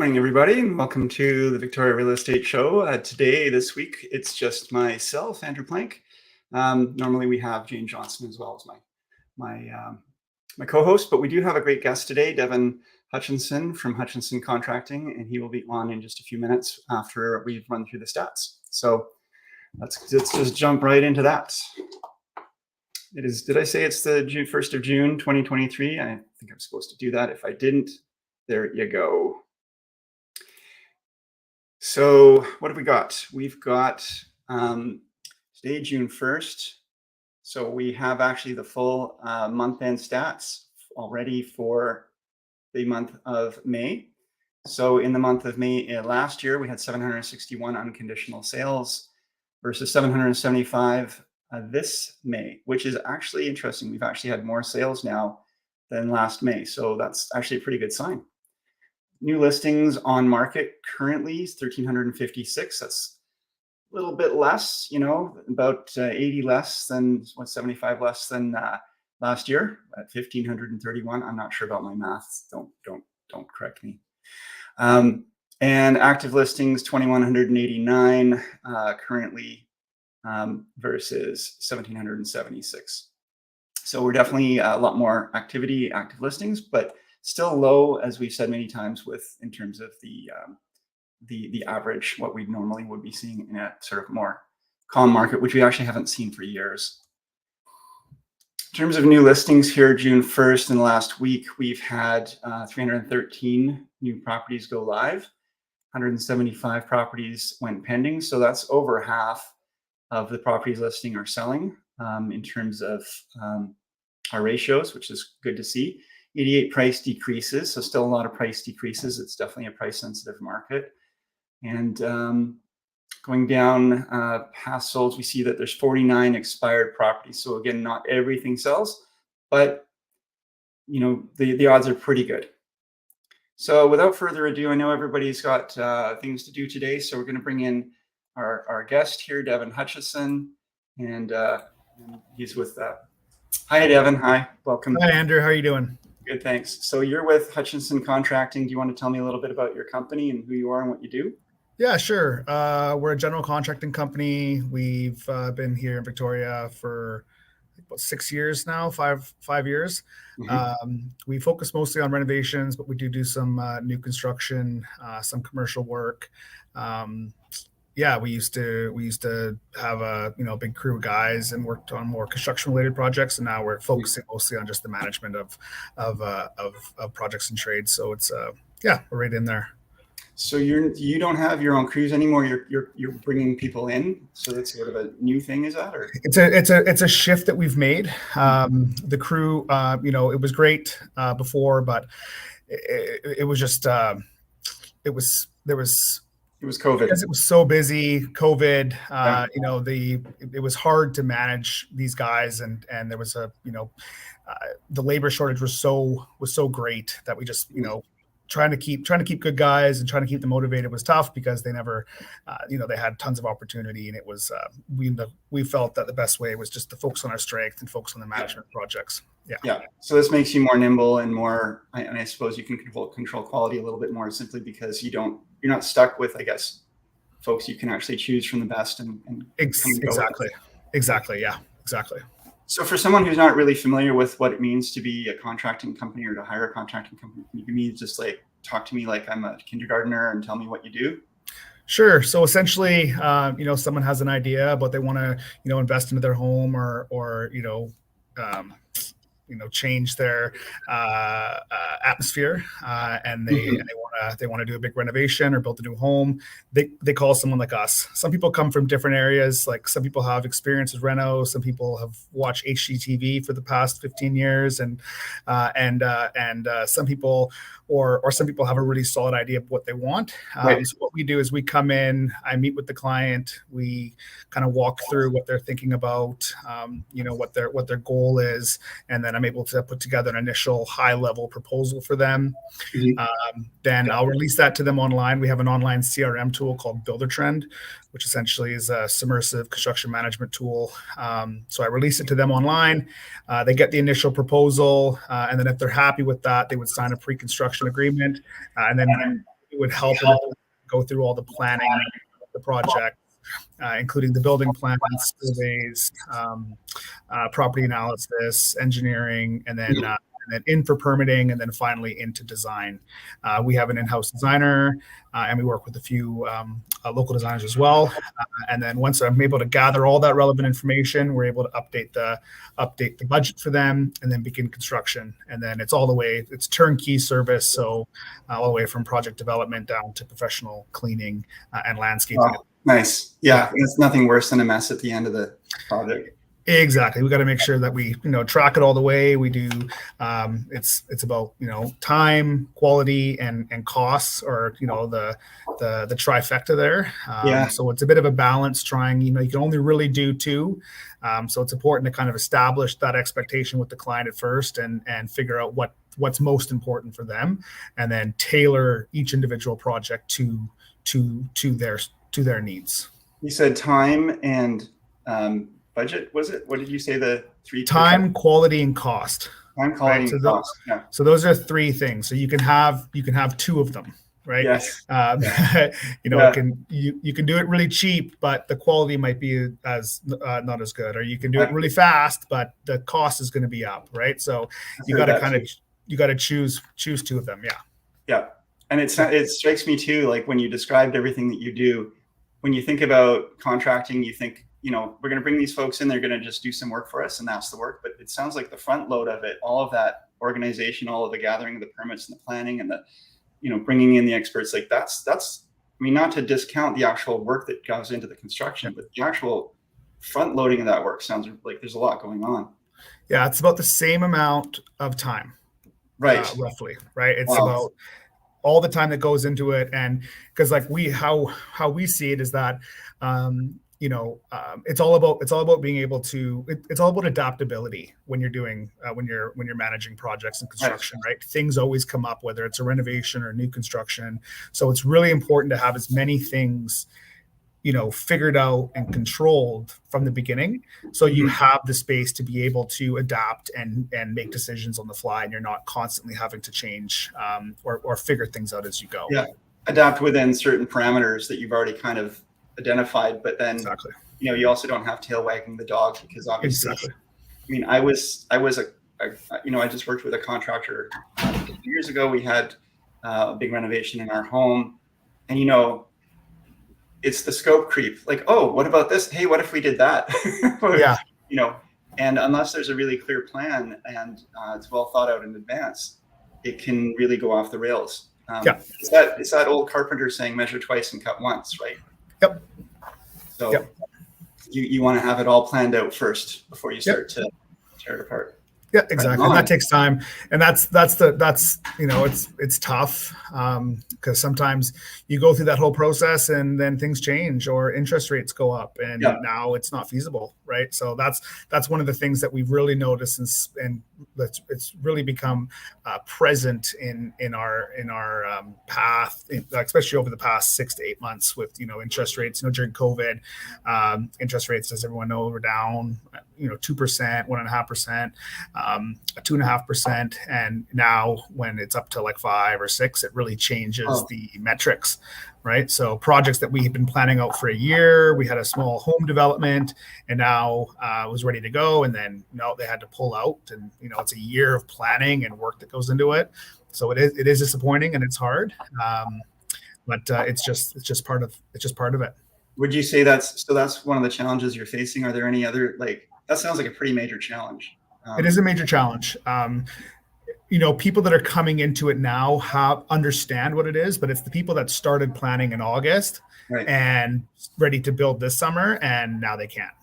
Morning, everybody, and welcome to the Victoria Real Estate Show. This week, it's just myself, Andrew Plank. Normally, we have Jane Johnston as well as my co-host, but we do have a great guest today, Devin Hutchinson from Hutchinson Contracting, and he will be on in just a few minutes after we've run through the stats. So let's just jump right into that. It is. Did I say it's the 1st of June, 2023? I think I'm supposed to do that. If I didn't, there you go. So what have we got? We've got today, June 1st. So we have actually the full month-end stats already for the month of May. So in the month of May last year, we had 761 unconditional sales versus 775 this May, which is actually interesting. We've actually had more sales now than last May. So that's actually a pretty good sign. New listings on market currently is 1,356. That's a little bit less, about 80 less than 75 less than last year at 1,531. I'm not sure about my math. Don't correct me. And active listings 2,189 currently versus 1,776. So we're definitely a lot more activity, active listings, but still low, as we've said many times, in terms of the average, what we normally would be seeing in a sort of more calm market, which we actually haven't seen for years. In terms of new listings here, June 1st, in the last week, we've had 313 new properties go live. 175 properties went pending. So that's over half of the properties listing are selling in terms of our ratios, which is good to see. 88 price decreases, so still a lot of price decreases. It's definitely a price-sensitive market. And going down past solds, we see that there's 49 expired properties. So again, not everything sells, but the odds are pretty good. So without further ado, I know everybody's got things to do today, so we're going to bring in our guest here, Devin Hutchinson, and he's with that. Hi, Devin. Hi, welcome. Hi, Andrew. How are you doing? Good, thanks. So you're with Hutchinson Contracting. Do you want to tell me a little bit about your company and who you are and what you do? Yeah, sure. We're a general contracting company. We've been here in Victoria for about 6 years now, five years. Mm-hmm. We focus mostly on renovations, but we do some new construction, some commercial work. Yeah, we used to have a big crew of guys and worked on more construction related projects, and now we're focusing mostly on just the management of projects and trades. So it's we're right in there. So you don't have your own crews anymore. You're bringing people in. So that's sort of a new thing, is that? Or it's a shift that we've made. The crew, it was great before, but it was just it was COVID. Because it was so busy, COVID, it was hard to manage these guys, and there was the labor shortage was so great that we just, trying to keep good guys and trying to keep them motivated was tough because they never, they had tons of opportunity, and it was, we felt that the best way was just to focus on our strength and focus on the management projects. Yeah. So this makes you more nimble and more, and I suppose you can control quality a little bit more simply because you're not stuck with, I guess, folks you can actually choose from the best and exactly. Yeah, exactly. So for someone who's not really familiar with what it means to be a contracting company or to hire a contracting company, can you give me just talk to me like I'm a kindergartner and tell me what you do? Sure. So essentially, someone has an idea, but they want to, invest into their home or change their atmosphere, and they want to do a big renovation or build a new home. They call someone like us. Some people come from different areas. Like some people have experience with reno. Some people have watched HGTV for the past 15 years, and some people or some people have a really solid idea of what they want. Right. So what we do is we come in, I meet with the client, we kind of walk through what they're thinking about, what their goal is, and then I'm able to put together an initial high-level proposal for them. Mm-hmm. Then I'll release that to them online. We have an online CRM tool called Buildertrend, which essentially is a submersive construction management tool. So I release it to them online. They get the initial proposal, and then if they're happy with that, they would sign a pre-construction agreement, and then we would help and go through all the planning of the project, including the building plans, surveys, property analysis, engineering, and then in for permitting, and then finally into design. We have an in-house designer, and we work with a few local designers as well. And then once I'm able to gather all that relevant information, we're able to update the budget for them, and then begin construction. And then it's turnkey service, so all the way from project development down to professional cleaning and landscaping. Wow. Nice. Yeah, it's nothing worse than a mess at the end of the project. Exactly. We got to make sure that we, track it all the way. We do. It's about, time, quality, and costs, or the trifecta there. So it's a bit of a balance. Trying, you can only really do two. So it's important to kind of establish that expectation with the client at first, and figure out what's most important for them, and then tailor each individual project to their needs. You said time and budget, was it? What did you say? The three? Time, quality, and cost. Time, quality, and cost. Yeah. So those are three things. So you can have two of them, right? Yes. You can do it really cheap, but the quality might be not as good. Or you can do it really fast, but the cost is going to be up, right? So you got to choose two of them. Yeah. Yeah. And it strikes me too, like when you described everything that you do, when you think about contracting, you think, we're going to bring these folks in, they're going to just do some work for us, and that's the work. But it sounds like the front load of it, all of that organization, all of the gathering of the permits and the planning and the, bringing in the experts, like that's, not to discount the actual work that goes into the construction, but the actual front loading of that work sounds like there's a lot going on. Yeah. It's about the same amount of time. Right. Roughly. Right. It's about all the time that goes into it. And because how we see it is that, it's all about being able to, it's all about adaptability when you're doing, when you're managing projects and construction, right? Things always come up, whether it's a renovation or new construction. So it's really important to have as many things, figured out and controlled from the beginning. So you have the space to be able to adapt and make decisions on the fly, and you're not constantly having to change or figure things out as you go. Yeah. Adapt within certain parameters that you've already kind of identified, but then you also don't have tail wagging the dog, because obviously I just worked with a contractor a few years ago. We had a big renovation in our home, and it's the scope creep, like, oh, what about this? Hey, what if we did that? And unless there's a really clear plan and it's well thought out in advance, it can really go off the rails. It's that old carpenter saying, measure twice and cut once, right? Yep. So you want to have it all planned out first before you start to tear it apart. Yeah, exactly. And that takes time. And that's it's tough because sometimes you go through that whole process and then things change or interest rates go up and now it's not feasible, right? So that's one of the things that we've really noticed, and it's really become present in our path, especially over the past 6 to 8 months with interest rates. During COVID, interest rates, as everyone knows, were down 2%, 1.5%. 2.5%, and now when it's up to like 5 or 6, it really changes the metrics, right? So projects that we had been planning out for a year, we had a small home development, and now was ready to go, and then they had to pull out, and it's a year of planning and work that goes into it. So it is disappointing and it's hard, but it's just part of it. Would you say that's one of the challenges you're facing? Are there any other, that sounds like a pretty major challenge? It is a major challenge. People that are coming into it now understand what it is, but it's the people that started planning in August and ready to build this summer, and now they can't.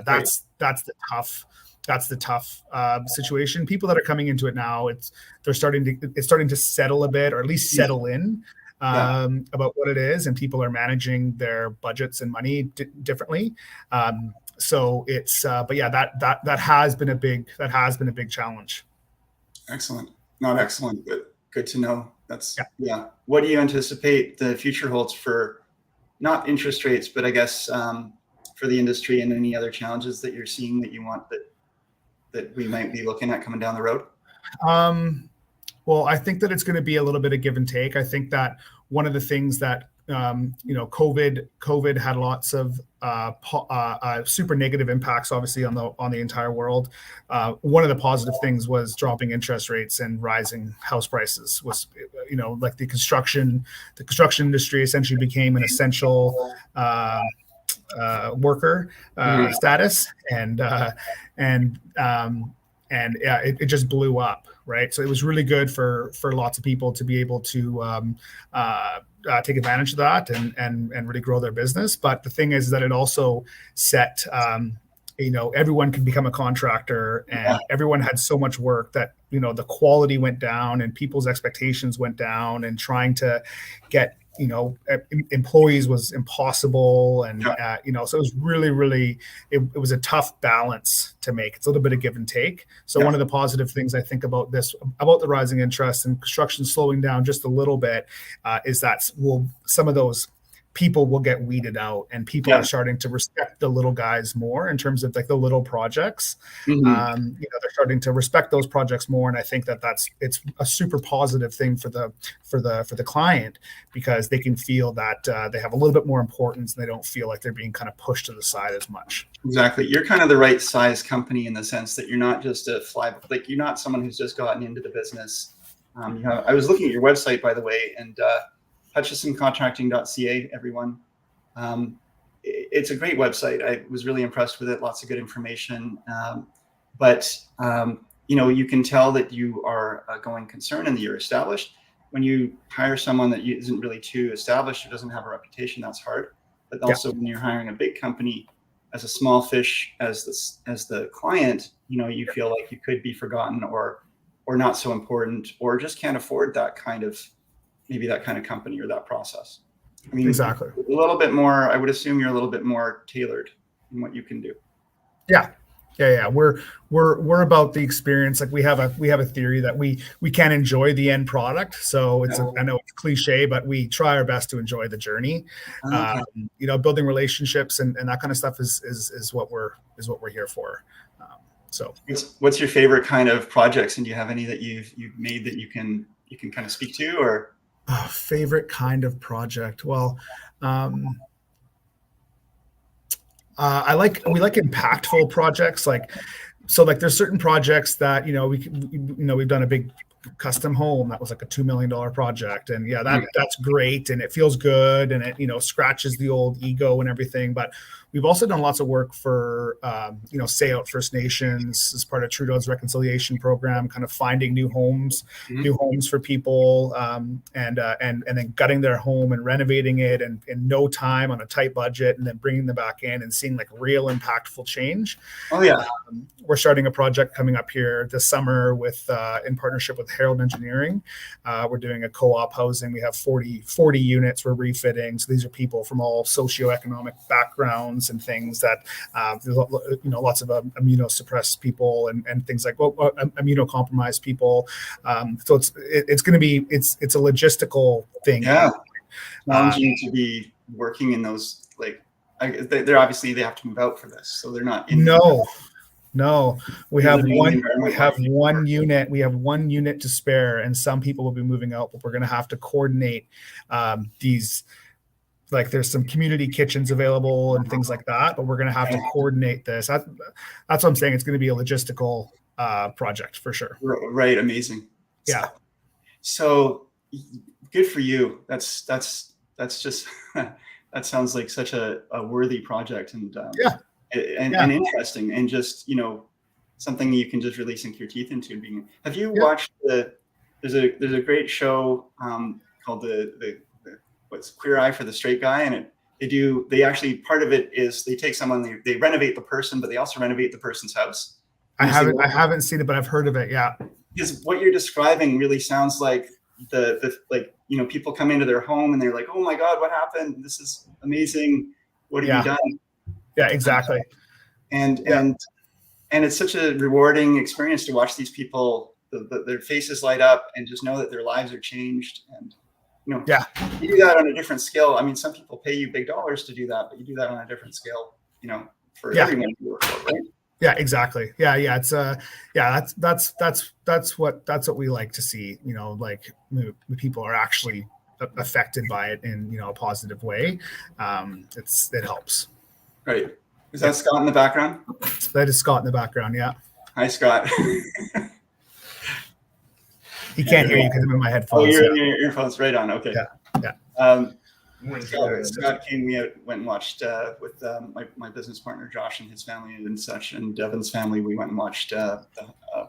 That's the tough situation. People that are coming into it now, it's starting to settle a bit, or at least settle in about what it is, and people are managing their budgets and money differently. So it's, but yeah, that has been a big challenge. Excellent. Not excellent, but good to know. That's What do you anticipate the future holds for not interest rates, but I guess for the industry, and any other challenges that you're seeing that you want that we might be looking at coming down the road? Well, I think that it's going to be a little bit of give and take. I think that one of the things that COVID had lots of super negative impacts, obviously, on the entire world. One of the positive things was dropping interest rates and rising house prices. Was like the construction industry essentially became an essential worker status, and yeah, it just blew up, right? So it was really good for lots of people to be able to take advantage of that and really grow their business. But the thing is that it also set everyone could become a contractor, and everyone had so much work that the quality went down and people's expectations went down, and trying to get employees was impossible. And so it was really it was a tough balance to make. It's a little bit of give and take. So one of the positive things I think about the rising interest and construction slowing down just a little bit is that some of those people will get weeded out, and people are starting to respect the little guys more in terms of like the little projects. They're starting to respect those projects more, and I think it's a super positive thing for the client, because they can feel that they have a little bit more importance, and they don't feel like they're being kind of pushed to the side as much. Exactly. You're kind of the right size company in the sense that you're not just you're not someone who's just gotten into the business. I was looking at your website, by the way, and hutchinsoncontracting.ca, everyone. It's a great website. I was really impressed with it. Lots of good information. But you can tell that you are a going concern and that you're established. When you hire someone that isn't really too established or doesn't have a reputation, that's hard. But also when you're hiring a big company, as a small fish, as the client, you feel like you could be forgotten or not so important, or just can't afford that kind of company or that process. I mean, exactly. A little bit more, I would assume you're a little bit more tailored in what you can do. Yeah. We're about the experience. Like we have a theory that we can enjoy the end product. So I know it's cliche, but we try our best to enjoy the journey. Building relationships and that kind of stuff is what we're here for. So what's your favorite kind of projects, and do you have any that you've made that you can kind of speak to? Or favorite kind of project? Well, we like impactful projects. So there's certain projects that we've done a big custom home that was like a $2 million project, and that's great, and it feels good, and it scratches the old ego and everything. But we've also done lots of work for Sayout First Nations as part of Trudeau's reconciliation program, kind of finding new homes for people, and then gutting their home and renovating it in no time on a tight budget, and then bringing them back in and seeing like real impactful change. We're starting a project coming up here this summer in partnership with Herald Engineering. We're doing a co-op housing. We have 40 units we're refitting. So these are people from all socioeconomic backgrounds and things that there's lots of immunosuppressed people and things like immunocompromised people. So it's going to be it's a logistical thing. Challenging to be working in those, they're obviously they have to move out for this, so they're not in. No, we have one unit. We have one unit to spare, and some people will be moving out, but we're going to have to coordinate these. Like there's some community kitchens available and things like that, but we're going to have to coordinate this. That's what I'm saying. It's going to be a logistical project for sure. Right. Amazing. Yeah. So good for you. That's just that sounds like such a worthy project, and and interesting, and just something you can just really sink your teeth into. Have you watched there's a great show called the what's Queer Eye for the Straight Guy, and they actually, part of it is they take someone, they renovate the person, but they also renovate the person's house. I haven't seen it, but I've heard of it. Yeah, because what you're describing really sounds like people come into their home and they're like, oh my God, what happened? This is amazing. What have you done? Yeah, exactly. And it's such a rewarding experience to watch these people, their faces light up, and just know that their lives are changed. And you do that on a different scale. I mean, some people pay you big dollars to do that, but you do that on a different scale, for everyone you work for, right? Yeah, exactly. Yeah. It's that's what we like to see. People are actually affected by it in, you know, a positive way, it helps. Right. Is that Scott in the background? That is Scott in the background. Yeah. Hi, Scott. He can't hear you because I'm in my headphones. Oh, you're in your earphones. Right on. Okay. Yeah. Scott came. We went and watched with my business partner Josh and his family and such, and Devin's family. We went and watched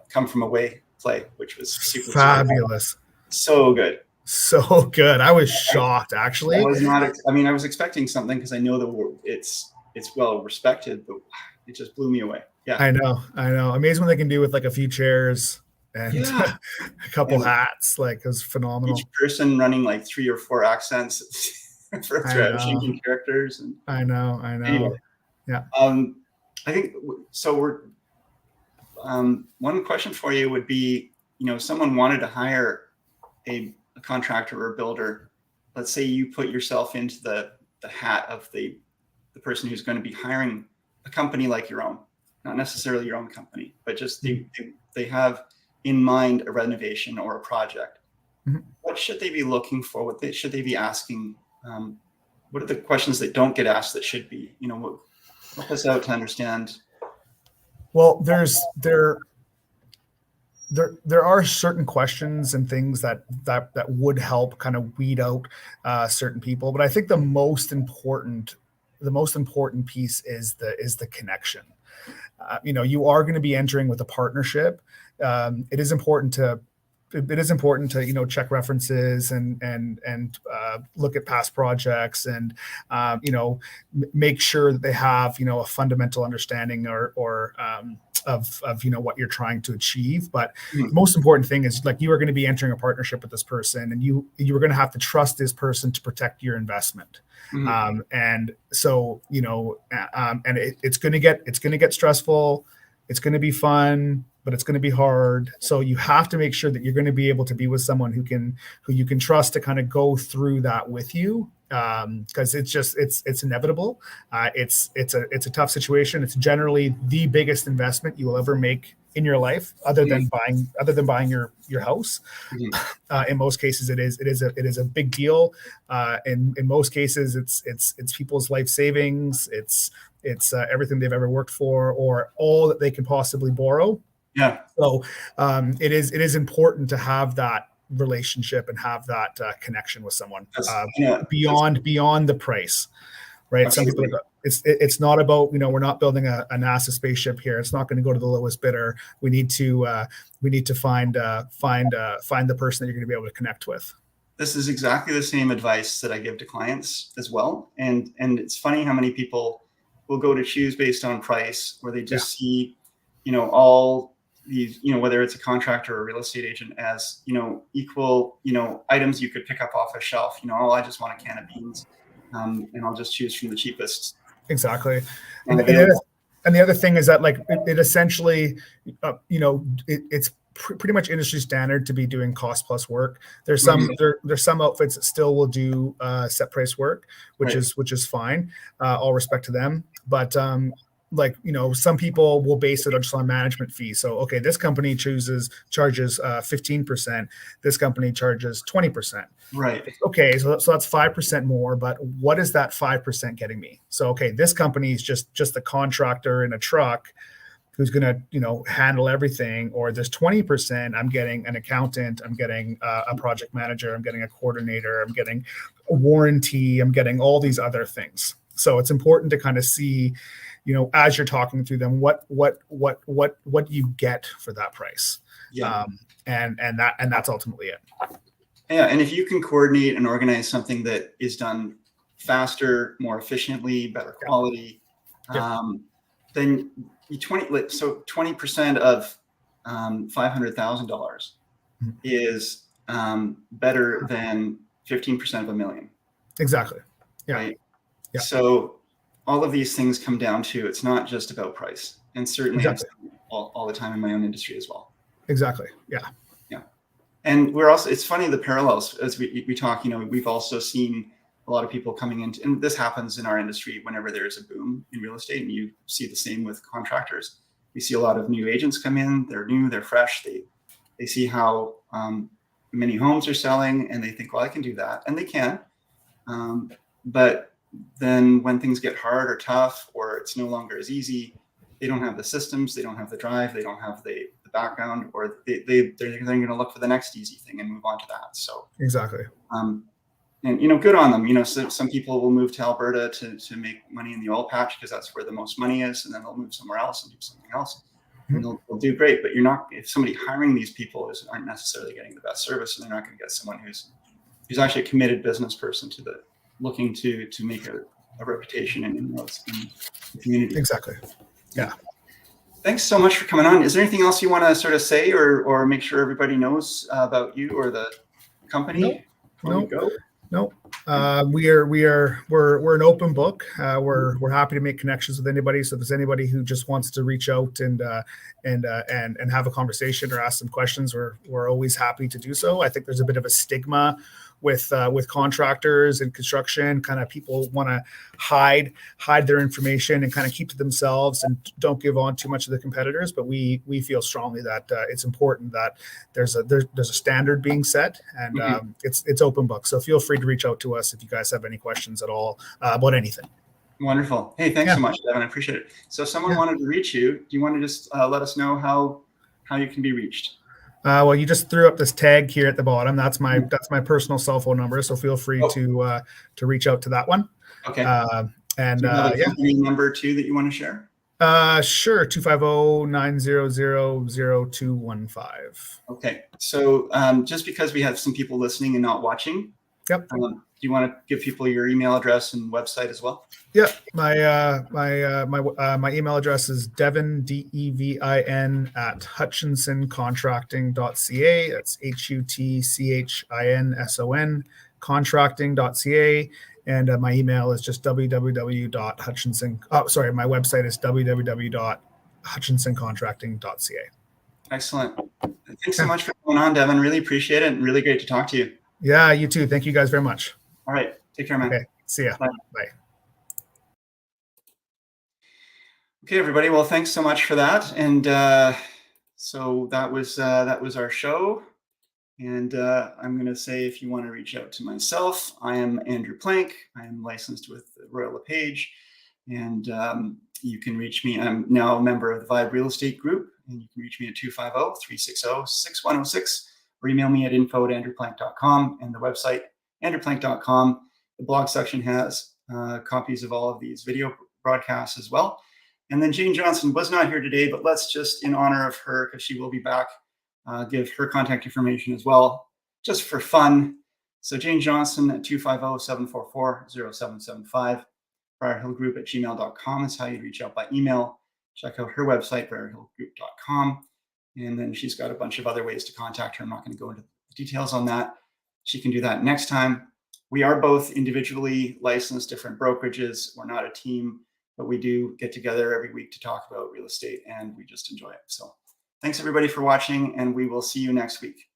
Come From Away play, which was super fabulous. So good. So good. I was shocked, actually. I was not. I mean, I was expecting something because I know it's well respected, but it just blew me away. Yeah. I know. Amazing what they can do with like a few chairs and a couple hats. Like, it was phenomenal. Each person running like 3 or 4 accents for changing characters. And I know. Anyway, yeah. I think so. We're one question for you would be, you know, someone wanted to hire a contractor or a builder. Let's say you put yourself into the hat of the person who's going to be hiring a company like your own, not necessarily your own company, but just they have in mind a renovation or a project. Mm-hmm. What should they be looking for? Should they be asking? What are the questions that don't get asked that should be? You know, help us out to understand. Well, there are certain questions and things that would help kind of weed out certain people, but I think the most important piece is the connection. You know, you are going to be entering with a partnership. It is important to you know, check references and look at past projects and you know, make sure that they have, you know, a fundamental understanding or of you know, what you're trying to achieve. But the most important thing is, like, you are going to be entering a partnership with this person, and you are going to have to trust this person to protect your investment. And so, you know, and it's going to get stressful. It's going to be fun, but it's going to be hard. So you have to make sure that you're going to be able to be with someone who you can trust to kind of go through that with you. Because it's inevitable. It's a tough situation. It's generally the biggest investment you will ever make in your life, other than buying your house. In most cases, it is a big deal. In most cases, it's people's life savings. It's everything they've ever worked for, or all that they can possibly borrow. Yeah. So it is important to have that relationship and have that connection with someone beyond the price, right? Absolutely. Some people, it's not about, you know, we're not building a NASA spaceship here. It's not going to go to the lowest bidder. We need to find the person that you're going to be able to connect with. This is exactly the same advice that I give to clients as well. And it's funny how many people will go to choose based on price, where they just see, you know, all these, you know, whether it's a contractor or a real estate agent, as, you know, equal, you know, items you could pick up off a shelf. You know, oh, I just want a can of beans, and I'll just choose from the cheapest. Exactly. And the other thing is that, like, it essentially, you know, it's pretty much industry standard to be doing cost plus work. There's some there's some outfits that still will do set price work, which is fine. All respect to them, but like, you know, some people will base it just on management fees. So, okay, this company charges 15%. This company charges 20%. Right. Okay, so that's 5% more, but what is that 5% getting me? So, okay, this company is just a contractor in a truck who's going to, you know, handle everything. Or this 20%, I'm getting an accountant, I'm getting a project manager, I'm getting a coordinator, I'm getting a warranty, I'm getting all these other things. So it's important to kind of see, you know, as you're talking through them, what you get for that price. And that's ultimately it. Yeah. And if you can coordinate and organize something that is done faster, more efficiently, better quality, then 20% of $500,000 is better than 15% of $1 million. Exactly. Yeah. Right. Yeah. So all of these things come down to, it's not just about price. And certainly all the time in my own industry as well. Exactly. Yeah. Yeah. And we're also, it's funny, the parallels as we talk, you know, we've also seen a lot of people coming into, and this happens in our industry whenever there's a boom in real estate, and you see the same with contractors. We see a lot of new agents come in, they're new, they're fresh. They see how, many homes are selling, and they think, well, I can do that, and they can. But then when things get hard or tough, or it's no longer as easy, they don't have the systems, they don't have the drive, they don't have the background, or they're going to look for the next easy thing and move on to that. So exactly. And, you know, good on them. You know, so some people will move to Alberta to make money in the oil patch because that's where the most money is, and then they'll move somewhere else and do something else, and they'll do great. But you're not, if somebody hiring these people aren't necessarily getting the best service, and they're not going to get someone who's actually a committed business person looking to make a reputation in the community. Exactly. Yeah. Thanks so much for coming on. Is there anything else you want to sort of say or make sure everybody knows about you or the company? No. We're an open book. We're happy to make connections with anybody. So if there's anybody who just wants to reach out and have a conversation or ask some questions, we're always happy to do so. I think there's a bit of a stigma with contractors and construction. Kind of people want to hide their information and kind of keep to themselves and don't give on too much of the competitors. But we feel strongly that it's important that there's a standard being set, and it's open book. So feel free to reach out to us if you guys have any questions at all about anything. Wonderful. Hey, thanks so much, Devin. I appreciate it. So if someone wanted to reach you, do you want to just let us know how you can be reached? Well, you just threw up this tag here at the bottom. That's my personal cell phone number. So feel free to reach out to that one. Okay. And do you have a company number too that you want to share? Sure. 250-900-0215. Okay. So just because we have some people listening and not watching, yep. Do you want to give people your email address and website as well? Yeah, my email address is Devin, DEVIN at hutchinsoncontracting.ca. That's HUTCHINSON contracting.ca. And my email is just www.hutchinson. Oh, sorry, my website is www.hutchinsoncontracting.ca. Excellent. Thanks so much for coming on, Devin. Really appreciate it, and really great to talk to you. Yeah, you too. Thank you guys very much. All right. Take care, man. Okay. See ya. Bye. Okay, everybody. Well, thanks so much for that. And so that was our show. And I'm going to say, if you want to reach out to myself, I am Andrew Plank. I am licensed with Royal LePage, and you can reach me. I'm now a member of the Vibe Real Estate Group, and you can reach me at 250-360-6106, or email me at info@andrewplank.com, and the website andrewplank.com. The blog section has copies of all of these video broadcasts as well. And then Jane Johnston was not here today, but let's just, in honor of her, because she will be back, give her contact information as well, just for fun. So Jane Johnston at 250-744-0775. BriarHillGroup@gmail.com is how you reach out by email. Check out her website, BriarHillGroup.com. And then she's got a bunch of other ways to contact her. I'm not going to go into the details on that. She can do that next time. We are both individually licensed, different brokerages. We're not a team, but we do get together every week to talk about real estate, and we just enjoy it. So thanks everybody for watching, and we will see you next week.